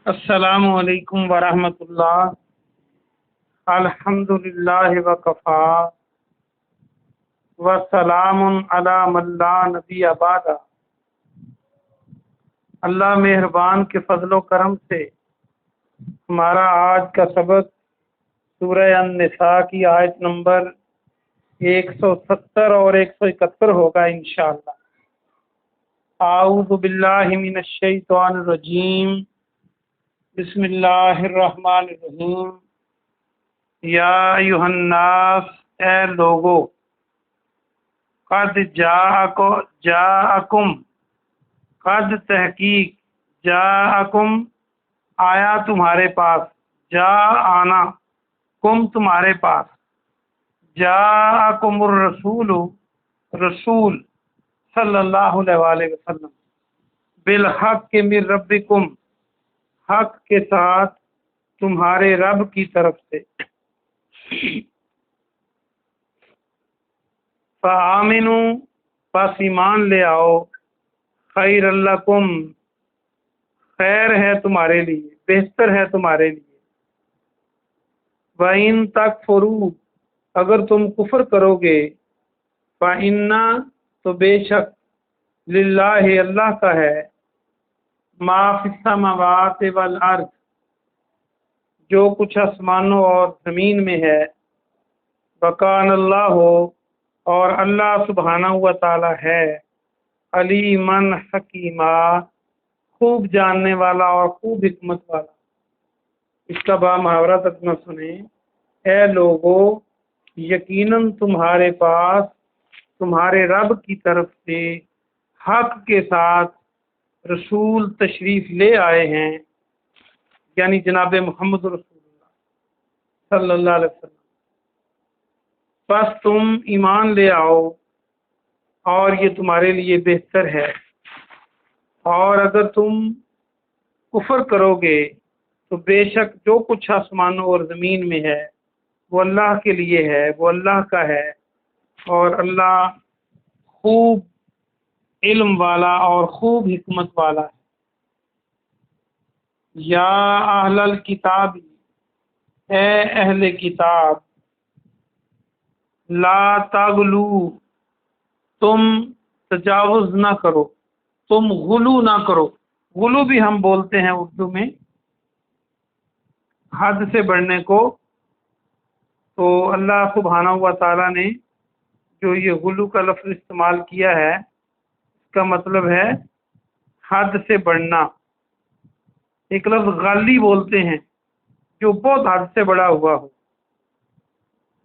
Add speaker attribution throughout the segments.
Speaker 1: السلام علیکم ورحمۃ اللہ۔ الحمد للہ وکفا وسلام علی من لا نبی بعد۔ اللہ مہربان کے فضل و کرم سے ہمارا آج کا سبق سورہ النساء کی آیت نمبر 170 اور 171 ہوگا انشاءاللہ۔ اعوذ باللہ من الشیطان الرجیم، بسم اللہ الرحمن الرحیم۔ یا ایھا الناس، اے لوگو، قد جاءکم، قد تحقیق، جاءکم آیا تمہارے پاس، آنا کم تمہارے پاس، جاءکم الرسول، رسول صلی اللہ علیہ وسلم، بالحق من ربکم، حق کے ساتھ تمہارے رب کی طرف سے، فآمنوا، پس ایمان لے آؤ، خیر لکم، خیر ہے تمہارے لیے، بہتر ہے تمہارے لیے، وَإِن تَکْفُرُوا، اگر تم کفر کرو گے، فَإِنَّ، تو بے شک، للہ، اللہ کا ہے، ما فی السماوات والارض، جو کچھ آسمانوں اور زمین میں ہے، وکان اللہ، اور اللہ سبحانہ و تعالی ہے، علیمن حکیمہ، خوب جاننے والا اور خوب حکمت والا۔ اس کا با محاورہ ترجمہ سنیں۔ اے لوگو، یقیناً تمہارے پاس تمہارے رب کی طرف سے حق کے ساتھ رسول تشریف لے آئے ہیں، یعنی جناب محمد رسول اللہ صلی اللہ علیہ وسلم، بس تم ایمان لے آؤ اور یہ تمہارے لیے بہتر ہے، اور اگر تم کفر کرو گے تو بے شک جو کچھ آسمانوں اور زمین میں ہے وہ اللہ کے لیے ہے، وہ اللہ کا ہے، اور اللہ خوب علم والا اور خوب حکمت والا ہے۔ یا اہل الکتاب، اے اہل کتاب، لا تغلو، تم تجاوز نہ کرو، تم غلو نہ کرو۔ غلو بھی ہم بولتے ہیں اردو میں حد سے بڑھنے کو، تو اللہ سبحانہ و تعالیٰ نے جو یہ غلو کا لفظ استعمال کیا ہے، اس کا مطلب ہے حد سے بڑھنا۔ ایک لفظ غالی بولتے ہیں جو بہت حد سے بڑا ہوا ہو،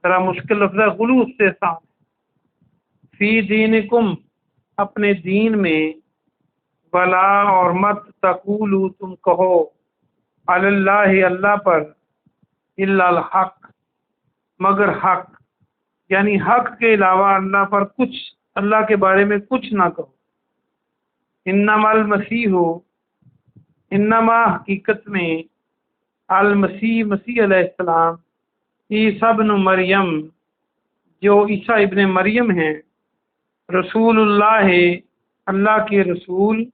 Speaker 1: ذرا مشکل لفظ ہے، غلو اس سے آسان ہے۔ فی دینکم، اپنے دین میں، ولا، اور مت، تقولو، تم کہو، علی اللہ، اللہ پر، الا الحق، مگر حق، یعنی حق کے علاوہ اللہ پر کچھ، اللہ کے بارے میں کچھ نہ کہو۔ انما المسیح، انما حقیقت میں، المسیح، مسیح علیہ السلام، عیسیٰ ابن مریم، جو عیسیٰ ابن مریم ہیں، رسول اللہ، اللہ کے رسول،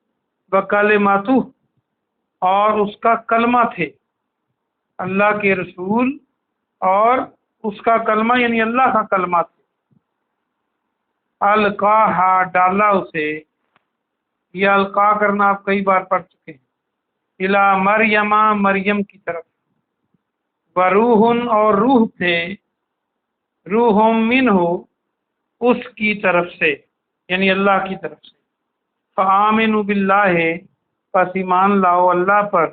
Speaker 1: وکلماتہ، اور اس کا کلمہ تھے، اللہ کے رسول اور اس کا کلمہ یعنی اللہ کا کلمہ تھے۔ القاہا، ڈالا اسے، یہ القا کرنا آپ کئی بار پڑھ چکے ہیں، الی مریم، مریم کی طرف، وروح، اور روح تھے، روح منہ، اس کی طرف سے، یعنی اللہ کی طرف سے۔ فآمنوا باللہ، پس ایمان لاؤ اللہ پر،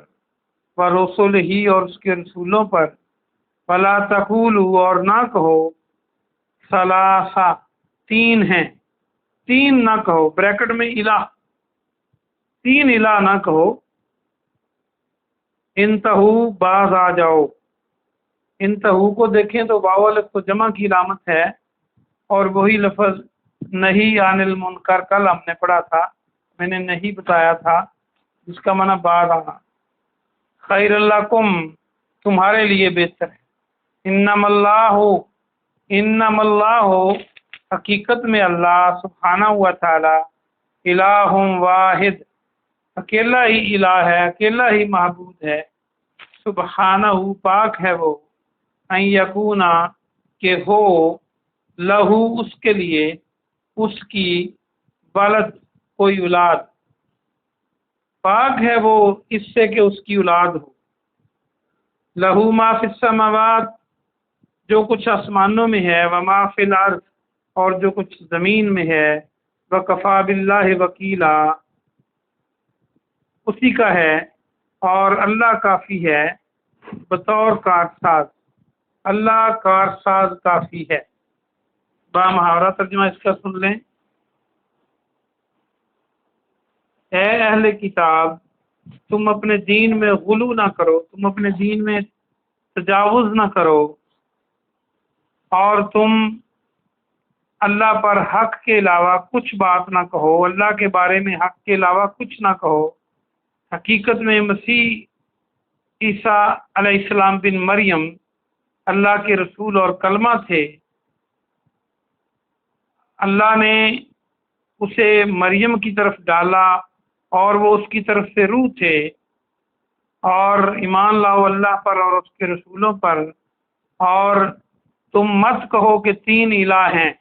Speaker 1: ورسلہ، اور اس کے رسولوں پر، ولا تقولوا، اور نہ کہو، ثلاثہ، تین ہیں، تین نہ کہو، بریکٹ میں الہ، تین الہ نہ کہو، انتہو، باز آ جاؤ۔ انتہو کو دیکھیں تو واو الف تو جمع کی علامت ہے، اور وہی لفظ نہی عن المنکر، کل ہم نے پڑھا تھا، میں نے نہیں بتایا تھا، جس کا معنی بعد آنا، خیر لکم، تمہارے لیے بہتر ہے۔ انما اللہ، انما اللہ، حقیقت میں اللہ سبحانہ و تعالی، الہ واحد، اکیلا ہی الہ ہے، اکیلا ہی معبود ہے۔ سبحانہ، پاک ہے وہ، ان یکونا، کہ ہو، لہو، اس کے لیے، اس کی، ولد، کوئی اولاد، پاک ہے وہ اس سے کہ اس کی اولاد ہو۔ لہو ما فی السماوات، جو کچھ آسمانوں میں ہے، وما فی الارض، اور جو کچھ زمین میں ہے، وکفا باللہ وکیلا، اسی کا ہے، اور اللہ کافی ہے بطور کارساز، اللہ کارساز کافی ہے۔ با محاورہ ترجمہ اس کا سن لیں۔ اے اہل کتاب، تم اپنے دین میں غلو نہ کرو، تم اپنے دین میں تجاوز نہ کرو، اور تم اللہ پر حق کے علاوہ کچھ بات نہ کہو، اللہ کے بارے میں حق کے علاوہ کچھ نہ کہو۔ حقیقت میں مسیح عیسیٰ علیہ السلام بن مریم اللہ کے رسول اور کلمہ تھے۔ اللہ نے اسے مریم کی طرف ڈالا اور وہ اس کی طرف سے روح تھے، اور ایمان لاؤ اللہ پر اور اس کے رسولوں پر، اور تم مت کہو کہ تین الہ ہیں،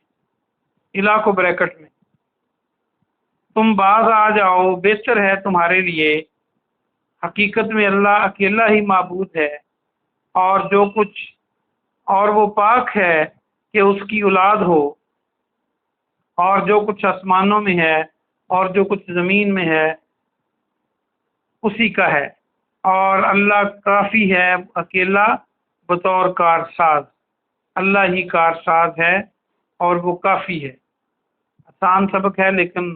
Speaker 1: الہ کو بریکٹ میں، تم باز آ جاؤ، بہتر ہے تمہارے لیے، حقیقت میں اللہ اکیلا ہی معبود ہے، اور جو کچھ، اور وہ پاک ہے کہ اس کی اولاد ہو، اور جو کچھ آسمانوں میں ہے اور جو کچھ زمین میں ہے اسی کا ہے، اور اللہ کافی ہے اکیلا بطور کارساز، اللہ ہی کارساز ہے اور وہ کافی ہے۔ آسان سبق ہے لیکن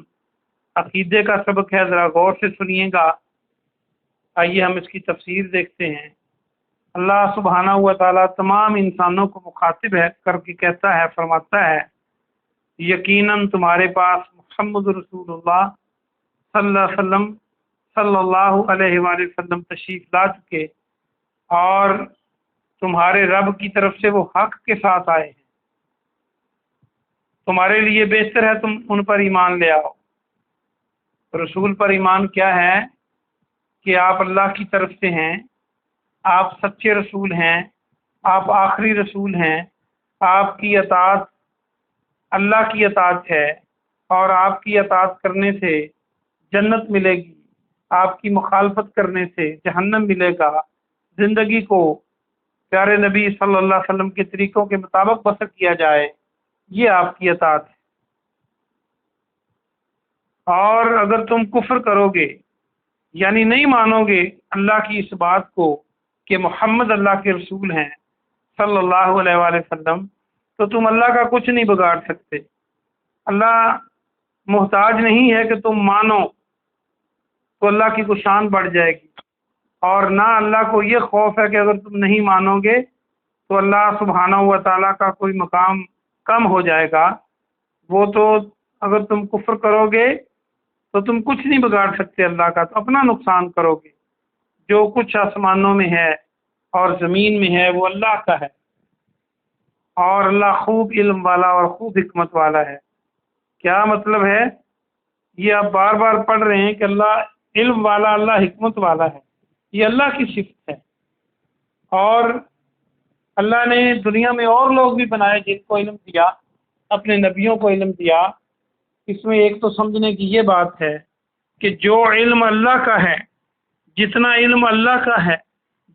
Speaker 1: عقیدے کا سبق ہے، ذرا غور سے سنیے گا۔ آئیے ہم اس کی تفسیر دیکھتے ہیں۔ اللہ سبحانہ و تعالیٰ تمام انسانوں کو مخاطب ہے کر کے کہتا ہے، فرماتا ہے، یقیناً تمہارے پاس محمد رسول اللہ صلی اللہ علیہ وآلہ وسلم تشریف لا چکے، اور تمہارے رب کی طرف سے وہ حق کے ساتھ آئے ہیں، تمہارے لیے بہتر ہے تم ان پر ایمان لے آؤ۔ رسول پر ایمان کیا ہے کہ آپ اللہ کی طرف سے ہیں، آپ سچے رسول ہیں، آپ آخری رسول ہیں، آپ کی اطاعت اللہ کی اطاعت ہے، اور آپ کی اطاعت کرنے سے جنت ملے گی، آپ کی مخالفت کرنے سے جہنم ملے گا۔ زندگی کو پیارے نبی صلی اللہ علیہ وسلم کے طریقوں کے مطابق بسر کیا جائے، یہ آپ کی اطاعت ہے۔ اور اگر تم کفر کرو گے، یعنی نہیں مانو گے اللہ کی اس بات کو کہ محمد اللہ کے رسول ہیں صلی اللہ علیہ وآلہ وسلم، تو تم اللہ کا کچھ نہیں بگاڑ سکتے۔ اللہ محتاج نہیں ہے کہ تم مانو تو اللہ کی کوئی شان بڑھ جائے گی، اور نہ اللہ کو یہ خوف ہے کہ اگر تم نہیں مانو گے تو اللہ سبحانہ و تعالیٰ کا کوئی مقام کم ہو جائے گا۔ وہ تو اگر تم کفر کرو گے تو تم کچھ نہیں بگاڑ سکتے اللہ کا، تو اپنا نقصان کرو گے۔ جو کچھ آسمانوں میں ہے اور زمین میں ہے وہ اللہ کا ہے، اور اللہ خوب علم والا اور خوب حکمت والا ہے۔ کیا مطلب ہے؟ یہ آپ بار بار پڑھ رہے ہیں کہ اللہ علم والا، اللہ حکمت والا ہے، یہ اللہ کی صفت ہے۔ اور اللہ نے دنیا میں اور لوگ بھی بنائے جن کو علم دیا، اپنے نبیوں کو علم دیا۔ اس میں ایک تو سمجھنے کی یہ بات ہے کہ جو علم اللہ کا ہے، جتنا علم اللہ کا ہے،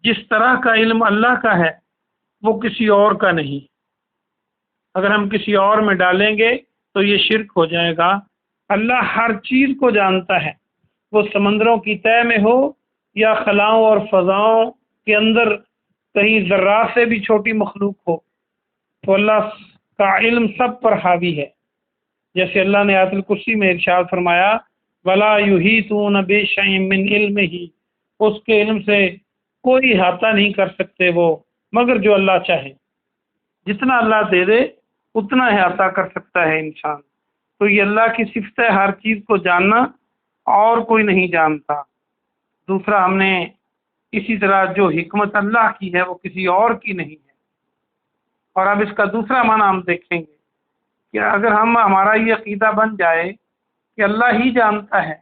Speaker 1: جس طرح کا علم اللہ کا ہے، وہ کسی اور کا نہیں۔ اگر ہم کسی اور میں ڈالیں گے تو یہ شرک ہو جائے گا۔ اللہ ہر چیز کو جانتا ہے، وہ سمندروں کی تہہ میں ہو یا خلاؤں اور فضاؤں کے اندر کہیں ذرات سے بھی چھوٹی مخلوق ہو، تو اللہ کا علم سب پر حاوی ہے۔ جیسے اللہ نے آیت الکرسی میں ارشاد فرمایا، وَلَا يُحِيطُونَ بِشَيْءٍ مِّنْ عِلْمِهِ، اس کے علم سے کوئی احاطہ نہیں کر سکتے وہ مگر جو اللہ چاہے۔ جتنا اللہ دے دے اتنا احاطہ کر سکتا ہے انسان۔ تو یہ اللہ کی صفت ہے، ہر چیز کو جاننا، اور کوئی نہیں جانتا۔ دوسرا، ہم نے اسی طرح جو حکمت اللہ کی ہے وہ کسی اور کی نہیں ہے۔ اور اب اس کا دوسرا معنی ہم دیکھیں گے کہ اگر ہمارا یہ عقیدہ بن جائے کہ اللہ ہی جانتا ہے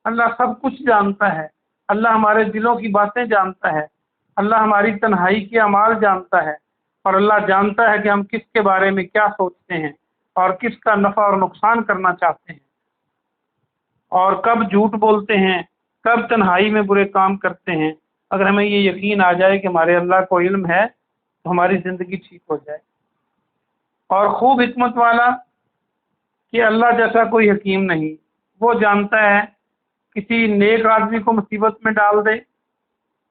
Speaker 1: اللہ سب کچھ جانتا ہے، اللہ ہمارے دلوں کی باتیں جانتا ہے، اللہ ہماری تنہائی کے اعمال جانتا ہے، اور اللہ جانتا ہے کہ ہم کس کے بارے میں کیا سوچتے ہیں اور کس کا نفع اور نقصان کرنا چاہتے ہیں، اور کب جھوٹ بولتے ہیں، کب تنہائی میں برے کام کرتے ہیں۔ اگر ہمیں یہ یقین آ جائے کہ ہمارے اللہ کو علم ہے تو ہماری زندگی ٹھیک ہو جائے۔ اور خوب حکمت والا کہ اللہ جیسا کوئی حکیم نہیں، وہ جانتا ہے کسی نیک آدمی کو مصیبت میں ڈال دے،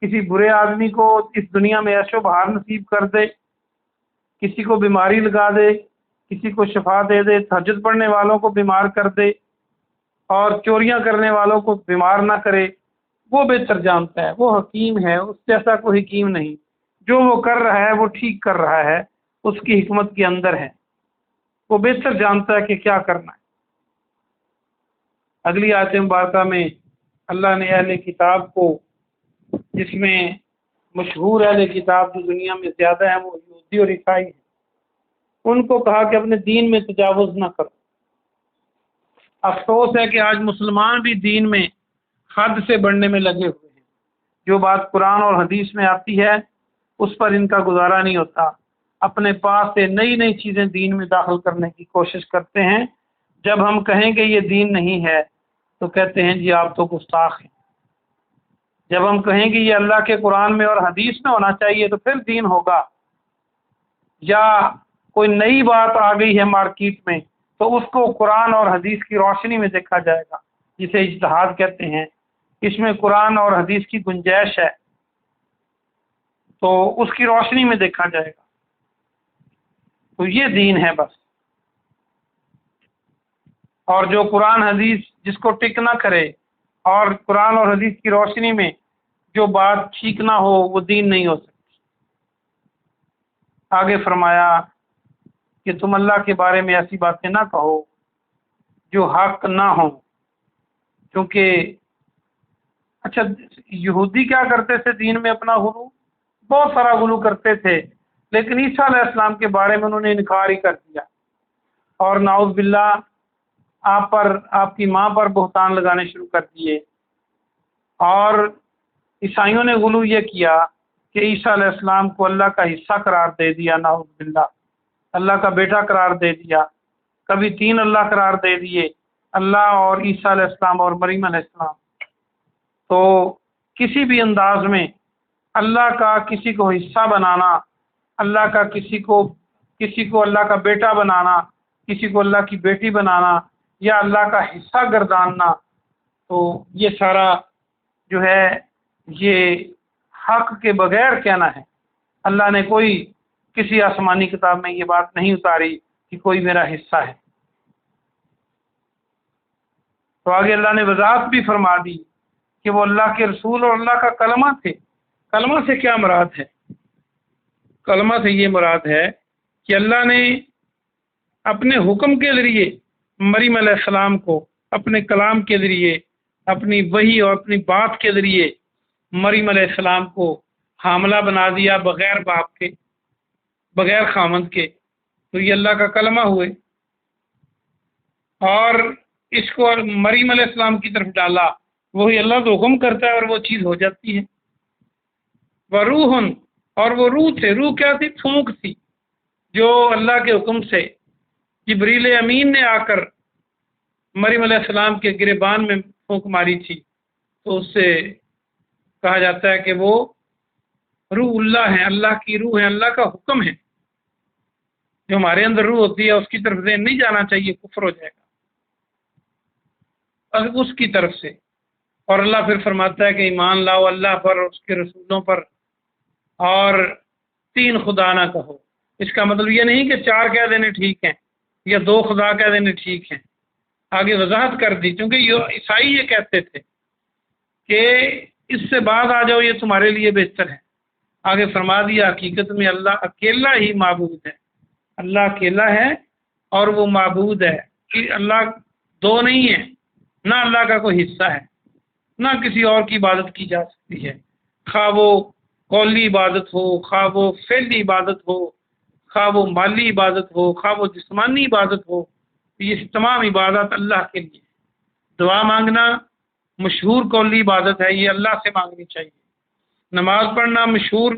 Speaker 1: کسی برے آدمی کو اس دنیا میں عیش و بہار نصیب کر دے، کسی کو بیماری لگا دے، کسی کو شفا دے دے، تہجد پڑھنے والوں کو بیمار کر دے اور چوریاں کرنے والوں کو بیمار نہ کرے، وہ بہتر جانتا ہے، وہ حکیم ہے، اس جیسا کوئی حکیم نہیں۔ جو وہ کر رہا ہے وہ ٹھیک کر رہا ہے، اس کی حکمت کے اندر ہے، وہ بہتر جانتا ہے کہ کیا کرنا ہے۔ اگلی آیت مبارکہ میں اللہ نے اہل کتاب کو، جس میں مشہور اہل کتاب جو دنیا میں زیادہ ہیں وہ یہودی اور عیسائی ہیں، ان کو کہا کہ اپنے دین میں تجاوز نہ کرو۔ افسوس ہے کہ آج مسلمان بھی دین میں حد سے بڑھنے میں لگے ہوئے ہیں، جو بات قرآن اور حدیث میں آتی ہے اس پر ان کا گزارا نہیں ہوتا، اپنے پاس سے نئی نئی چیزیں دین میں داخل کرنے کی کوشش کرتے ہیں۔ جب ہم کہیں کہ یہ دین نہیں ہے تو کہتے ہیں جی آپ تو گستاخ ہیں۔ جب ہم کہیں کہ یہ اللہ کے قرآن میں اور حدیث میں ہونا چاہیے تو پھر دین ہوگا، یا کوئی نئی بات آ گئی ہے مارکیٹ میں تو اس کو قرآن اور حدیث کی روشنی میں دیکھا جائے گا، جسے اجتہاد کہتے ہیں، اس میں قرآن اور حدیث کی گنجائش ہے تو اس کی روشنی میں دیکھا جائے گا۔ تو یہ دین ہے بس۔ اور جو قرآن حدیث جس کو ٹک نہ کرے اور قرآن اور حدیث کی روشنی میں جو بات ٹھیک نہ ہو وہ دین نہیں ہو سکتی۔ آگے فرمایا کہ تم اللہ کے بارے میں ایسی باتیں نہ کہو جو حق نہ ہوں، کیونکہ اچھا یہودی کیا کرتے تھے دین میں اپنا غلو، بہت سارا غلو کرتے تھے، لیکن عیسیٰ علیہ السلام کے بارے میں انہوں نے انکار ہی کر دیا، اور نعوذ باللہ آپ پر، آپ کی ماں پر بہتان لگانے شروع کر دیے۔ اور عیسائیوں نے غلو یہ کیا کہ عیسیٰ علیہ السلام کو اللہ کا حصہ قرار دے دیا، نعوذ باللہ اللہ کا بیٹا قرار دے دیا، کبھی 3 اللہ قرار دے دیے، اللہ اور عیسیٰ علیہ السلام اور مریم علیہ السلام۔ تو کسی بھی انداز میں اللہ کا کسی کو حصہ بنانا، اللہ کا کسی کو اللہ کا بیٹا بنانا، کسی کو اللہ کی بیٹی بنانا یا اللہ کا حصہ گرداننا، تو یہ سارا جو ہے یہ حق کے بغیر کہنا ہے۔ اللہ نے کوئی کسی آسمانی کتاب میں یہ بات نہیں اتاری کہ کوئی میرا حصہ ہے۔ تو آگے اللہ نے وضاحت بھی فرما دی کہ وہ اللہ کے رسول اور اللہ کا کلمہ تھے۔ کلمہ سے کیا مراد ہے؟ کلمہ سے یہ مراد ہے کہ اللہ نے اپنے حکم کے ذریعے مریم علیہ السلام کو، اپنے کلام کے ذریعے، اپنی وحی اور اپنی بات کے ذریعے مریم علیہ السلام کو حاملہ بنا دیا، بغیر باپ کے، بغیر خامند کے، تو یہ اللہ کا کلمہ ہوئے، اور اس کو مریم علیہ السلام کی طرف ڈالا، وہی اللہ تو حکم کرتا ہے اور وہ چیز ہو جاتی ہے۔ وروح، اور وہ روح تھے، روح کیا تھی؟ پھونک تھی، جو اللہ کے حکم سے جبریل امین نے آ کر مریم علیہ السلام کے گریبان میں پھونک ماری تھی، تو اس سے کہا جاتا ہے کہ وہ روح اللہ ہے، اللہ کی روح ہے، اللہ کا حکم ہے۔ جو ہمارے اندر روح ہوتی ہے اس کی طرف ذہن نہیں جانا چاہیے، کفر ہو جائے گا، اس کی طرف سے۔ اور اللہ پھر فرماتا ہے کہ ایمان لاؤ اللہ پر اور اس کے رسولوں پر، اور 3 خدا نہ کہو۔ اس کا مطلب یہ نہیں کہ 4 کہہ دینے ٹھیک ہیں یا 2 خدا کہہ دینے ٹھیک ہیں، آگے وضاحت کر دی، کیونکہ یہ عیسائی یہ کہتے تھے کہ اس سے بعد آ جاؤ، یہ تمہارے لیے بہتر ہے۔ آگے فرما دیا حقیقت میں اللہ اکیلا ہی معبود ہے، اللہ اکیلا ہے اور وہ معبود ہے، کہ اللہ 2 نہیں ہے، نہ اللہ کا کوئی حصہ ہے، نہ کسی اور کی عبادت کی جا سکتی ہے، خواہ وہ قولی عبادت ہو، خواہ وہ فعلی عبادت ہو، خواہ وہ مالی عبادت ہو، خواہ وہ جسمانی عبادت ہو، یہ تمام عبادت اللہ کے لیے۔ دعا مانگنا، مشہور قولی عبادت ہے، یہ اللہ سے مانگنی چاہیے۔ نماز پڑھنا مشہور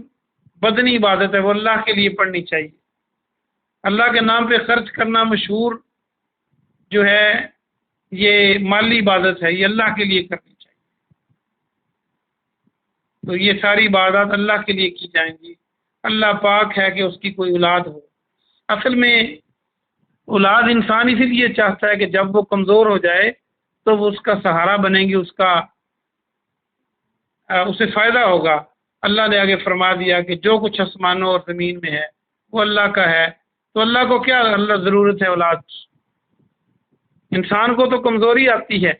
Speaker 1: بدنی عبادت ہے، وہ اللہ کے لیے پڑھنی چاہیے۔ اللہ کے نام پہ خرچ کرنا مشہور جو ہے یہ مالی عبادت ہے، یہ اللہ کے لیے کرنی چاہیے۔ تو یہ ساری عبادات اللہ کے لیے کی جائیں گی۔ اللہ پاک ہے کہ اس کی کوئی اولاد ہو۔ اصل میں اولاد انسان اسی لیے چاہتا ہے کہ جب وہ کمزور ہو جائے تو وہ اس کا سہارا بنے گی، اسے فائدہ ہوگا۔ اللہ نے آگے فرما دیا کہ جو کچھ آسمانوں اور زمین میں ہے وہ اللہ کا ہے، تو اللہ کو کیا ضرورت ہے اولاد؟ انسان کو تو کمزوری آتی ہے،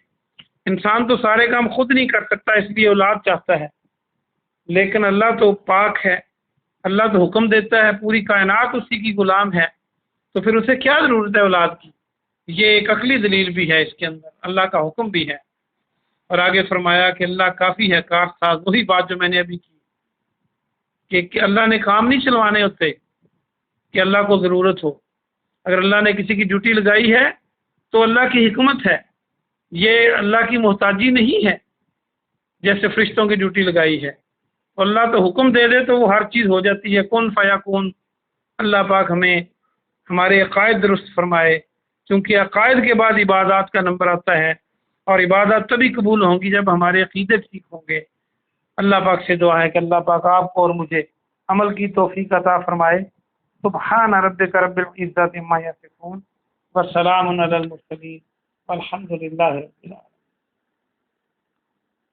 Speaker 1: انسان تو سارے کام خود نہیں کر سکتا، اس لیے اولاد چاہتا ہے۔ لیکن اللہ تو پاک ہے، اللہ تو حکم دیتا ہے، پوری کائنات اسی کی غلام ہے، تو پھر اسے کیا ضرورت ہے اولاد کی؟ یہ ایک عقلی دلیل بھی ہے اس کے اندر، اللہ کا حکم بھی ہے۔ اور آگے فرمایا کہ اللہ کافی ہے کار ساز، وہی بات جو میں نے ابھی کی کہ اللہ نے کام نہیں چلوانے ہوتے کہ اللہ کو ضرورت ہو۔ اگر اللہ نے کسی کی ڈیوٹی لگائی ہے تو اللہ کی حکمت ہے، یہ اللہ کی محتاجی نہیں ہے جیسے فرشتوں کی ڈیوٹی لگائی ہے۔ اللہ تو حکم دے دے تو وہ ہر چیز ہو جاتی ہے، کن فیکون۔ اللہ پاک ہمیں ہمارے عقائد درست فرمائے، کیونکہ عقائد کے بعد عبادات کا نمبر آتا ہے، اور عبادات تبھی قبول ہوں گی جب ہمارے عقیدے ٹھیک ہوں گے۔ اللہ پاک سے دعا ہے کہ اللہ پاک آپ کو اور مجھے عمل کی توفیق عطا فرمائے۔ سبحان ربک رب العزت عما یصفون وسلام علی المرسلین والحمد للہ رب العالمین۔